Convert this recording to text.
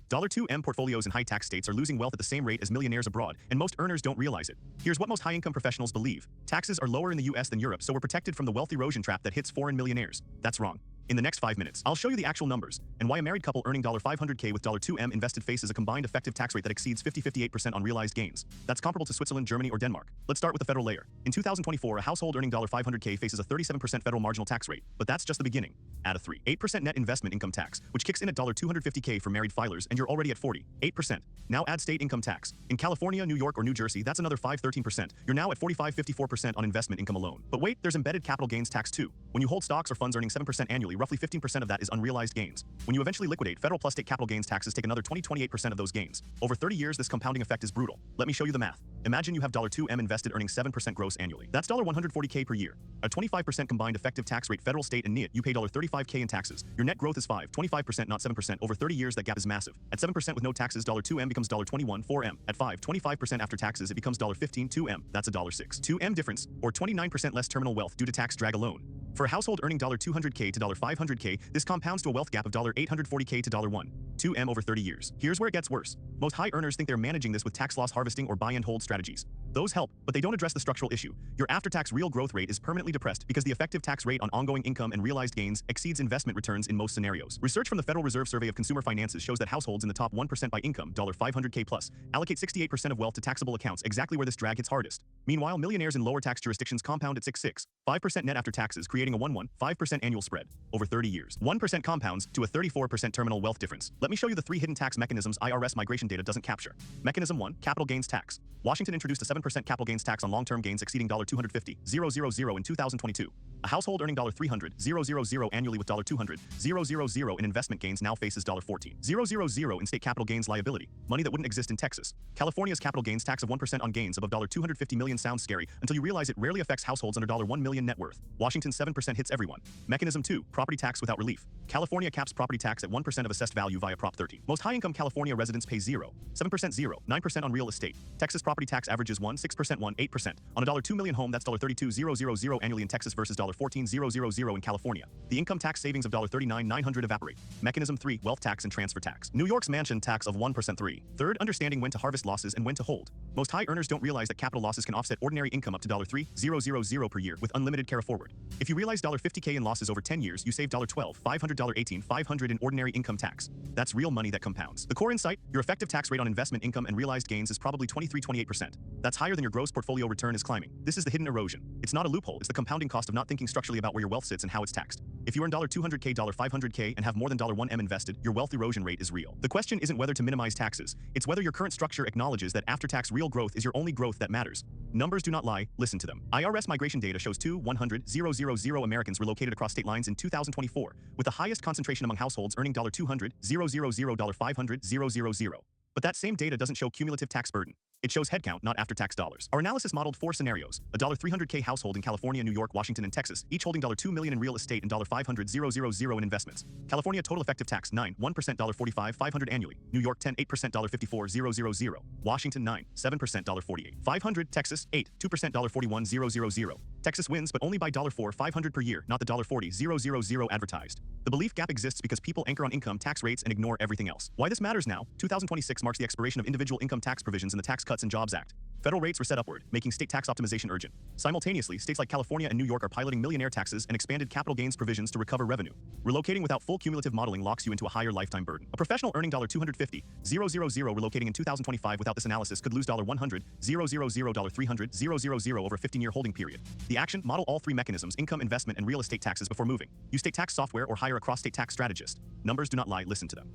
$2M portfolios in high-tax states are losing wealth at the same rate as millionaires abroad, and most earners don't realize it. Here's what most high-income professionals believe. Taxes are lower in the US than Europe, so we're protected from the wealth erosion trap that hits foreign millionaires. That's wrong. In the next 5 minutes, I'll show you the actual numbers and why a married couple earning $500K with $2M invested faces a combined effective tax rate that exceeds 58% on realized gains. That's comparable to Switzerland, Germany, or Denmark. Let's start with the federal layer. In 2024, a household earning $500K faces a 37% federal marginal tax rate, but that's just the beginning. Add a 8% net investment income tax, which kicks in at $250K for married filers, and you're already at 48%. Now add state income tax. In California, New York, or New Jersey, that's another 13%. You're now at 54% on investment income alone. But wait, there's embedded capital gains tax too. When you hold stocks or funds earning 7% annually, roughly 15% of that is unrealized gains. When you eventually liquidate, federal plus state capital gains taxes take another 28% of those gains. Over 30 years, this compounding effect is brutal. Let me show you the math. Imagine you have $2M invested earning 7% gross annually. That's $140K per year. A 25% combined effective tax rate, federal, state, and NIT, you pay $35K in taxes. Your net growth is 25%, not 7%. Over 30 years, that gap is massive. At 7% with no taxes, $2M becomes $21, 4M. At 25% after taxes, it becomes $15, 2M. That's $6. 2M difference, or 29% less terminal wealth due to tax drag alone. For a household earning $200K to $500K, this compounds to a wealth gap of $840K to $2M over 30 years. Here's where it gets worse. Most high earners think they're managing this with tax loss harvesting or buy and hold strategies. Those help, but they don't address the structural issue. Your after-tax real growth rate is permanently depressed because the effective tax rate on ongoing income and realized gains exceeds investment returns in most scenarios. Research from the Federal Reserve Survey of Consumer Finances shows that households in the top 1% by income, $500K plus, allocate 68% of wealth to taxable accounts, exactly where this drag hits hardest. Meanwhile, millionaires in lower tax jurisdictions compound at 5% net after taxes, creating a 5% annual spread. Over 30 years, 1% compounds to a 34% terminal wealth difference. Let me show you the 3 hidden tax mechanisms IRS migration data doesn't capture. Mechanism 1, capital gains tax. Washington introduced a 7% capital gains tax on long-term gains exceeding $250,000 in 2022. A household earning $300,000 annually with $200,000 in investment gains now faces $14,000 in state capital gains liability, money that wouldn't exist in Texas. California's capital gains tax of 1% on gains above $250 million sounds scary until you realize it rarely affects households under $1 million net worth. Washington's 7% hits everyone. Mechanism 2, property tax without relief. California caps property tax at 1% of assessed value via Prop 13. Most high-income California residents pay 0, 7% 0, 9% on real estate. Texas property tax averages 1, 6%, 1, 8%. On a $2 million home, that's $32,000 annually in Texas versus $14,000 in California. The income tax savings of $39,900 evaporate. Mechanism 3, wealth tax and transfer tax. New York's mansion tax of 1% 3. Third, understanding when to harvest losses and when to hold. Most high earners don't realize that capital losses can offset ordinary income up to $3,000 per year with unlimited carry forward. If you realize $50K in losses over 10 years, you save $12, $500, $18, $500 in ordinary income tax. That's real money that compounds. The core insight, your effective tax rate on investment income and realized gains is probably 28%. That's higher than your gross portfolio return is climbing. This is the hidden erosion. It's not a loophole, it's the compounding cost of not thinking structurally about where your wealth sits and how it's taxed. If you earn $200K, $500K, and have more than $1M invested, your wealth erosion rate is real. The question isn't whether to minimize taxes, it's whether your current structure acknowledges that after-tax real growth is your only growth that matters. Numbers do not lie, listen to them. IRS migration data shows 100,000 Americans relocated across state lines in 2024, with the highest concentration among households earning $200,000, $500,000. But that same data doesn't show cumulative tax burden. It shows headcount, not after-tax dollars. Our analysis modeled 4 scenarios: a $300K household in California, New York, Washington, and Texas, each holding $2 million in real estate and $500,000 in investments. California total effective tax 9, 1%, $45,500 annually. New York 10, 8%, $54,000. Washington 9, 7%, $48,500. Texas 8, 2%, $41,000. Texas wins, but only by $4,500 per year, not the $40,000 advertised. The belief gap exists because people anchor on income tax rates and ignore everything else. Why this matters now: 2026 marks the expiration of individual income tax provisions in the Tax Cuts and Jobs Act. Federal rates were set upward, making state tax optimization urgent. Simultaneously, states like California and New York are piloting millionaire taxes and expanded capital gains provisions to recover revenue. Relocating without full cumulative modeling locks you into a higher lifetime burden. A professional earning $250,000 relocating in 2025 without this analysis could lose $100,000, $300,000 over a 15-year holding period. The action: model all 3 mechanisms, income, investment, and real estate taxes before moving. Use state tax software or hire a cross-state tax strategist. Numbers do not lie, listen to them.